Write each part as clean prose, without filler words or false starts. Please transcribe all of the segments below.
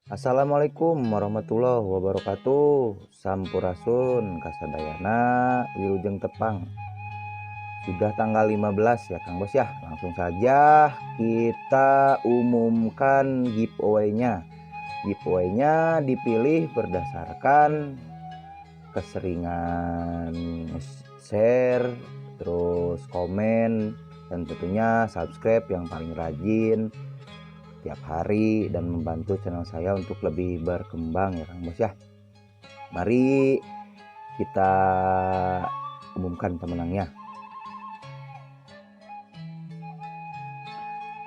Assalamualaikum warahmatullahi wabarakatuh. Sampurasun kasadayana wilujeng tepang. Sudah tanggal 15 ya Kang Bos ya. Langsung saja kita umumkan giveaway-nya. Giveaway-nya dipilih berdasarkan keseringan share, terus komen, dan tentunya subscribe yang paling rajin tiap hari dan membantu channel saya untuk lebih berkembang ya Kang Bos ya. Mari kita umumkan pemenangnya.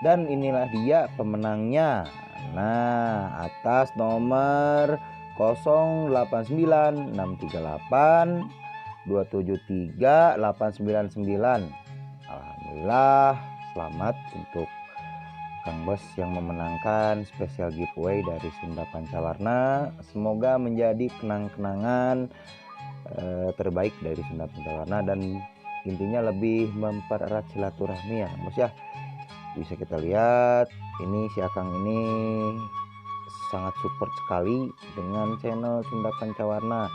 Dan inilah dia pemenangnya. Nah, atas nomor 089638273899. Alhamdulillah, selamat untuk Kang Bos yang memenangkan spesial giveaway dari Sunda Pancawarna. Semoga menjadi kenang-kenangan terbaik dari Sunda Pancawarna dan intinya lebih mempererat silaturahmi ya Kang Bos ya. Bisa kita lihat ini si Akang ini sangat support sekali dengan channel Sunda Pancawarna.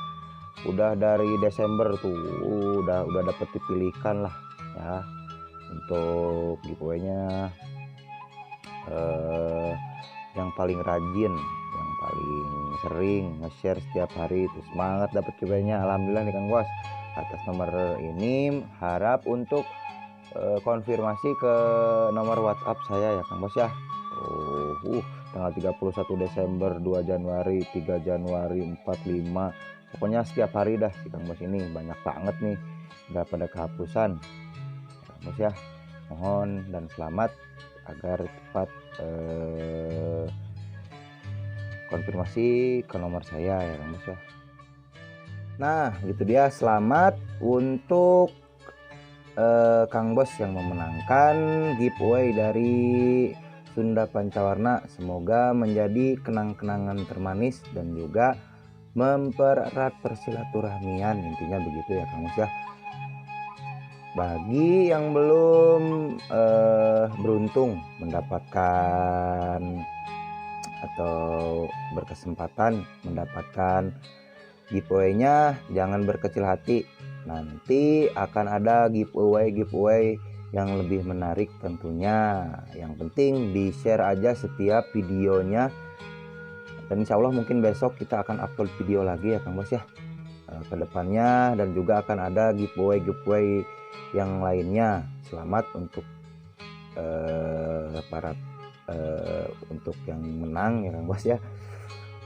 Udah dari Desember tuh udah dapat dipilihkan lah ya untuk giveaway-nya. Yang paling rajin, yang paling sering nge-share setiap hari itu semangat dapat giveaway-nya. Alhamdulillah nih Kang Bos. Atas nomor ini harap untuk konfirmasi ke nomor WhatsApp saya ya Kang Bos ya. Tanggal 31 Desember, 2 Januari, 3 Januari, 4, 5. Pokoknya setiap hari dah si Kang Bos ini banyak banget nih udah pada kehapusan. Kang Bos ya, mohon dan selamat agar cepat konfirmasi ke nomor saya ya Kang Bos ya. Nah gitu dia, selamat untuk Kang Bos yang memenangkan giveaway dari Sunda Pancawarna. Semoga menjadi kenang-kenangan termanis dan juga mempererat persilaturahmian, intinya begitu ya Kang Bos ya. Bagi yang belum beruntung mendapatkan atau berkesempatan mendapatkan giveaway-nya, jangan berkecil hati. Nanti akan ada giveaway yang lebih menarik tentunya. Yang penting di-share aja setiap videonya. Dan insya Allah mungkin besok kita akan upload video lagi ya Kang Bos ya ke depannya, dan juga akan ada giveaway yang lainnya. Selamat untuk para untuk yang menang ya Kang Bos ya.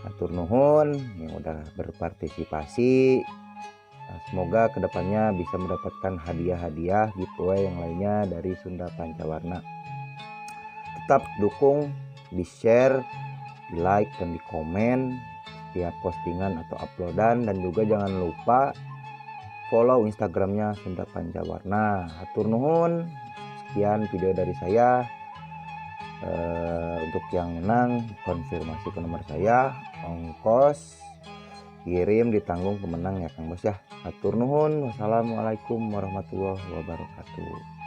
Atur nuhun yang udah berpartisipasi. Semoga kedepannya bisa mendapatkan hadiah-hadiah giveaway yang lainnya dari Sunda Pancawarna. Tetap dukung, di-share, di-like, dan di-komen setiap postingan atau uploadan. Dan juga jangan lupa follow Instagramnya Sunda Pancawarna. Hatur nuhun. Sekian video dari saya. Untuk yang menang konfirmasi ke nomor saya, ongkos kirim ditanggung pemenang ya Kang Bos ya. Hatur nuhun. Wassalamualaikum warahmatullahi wabarakatuh.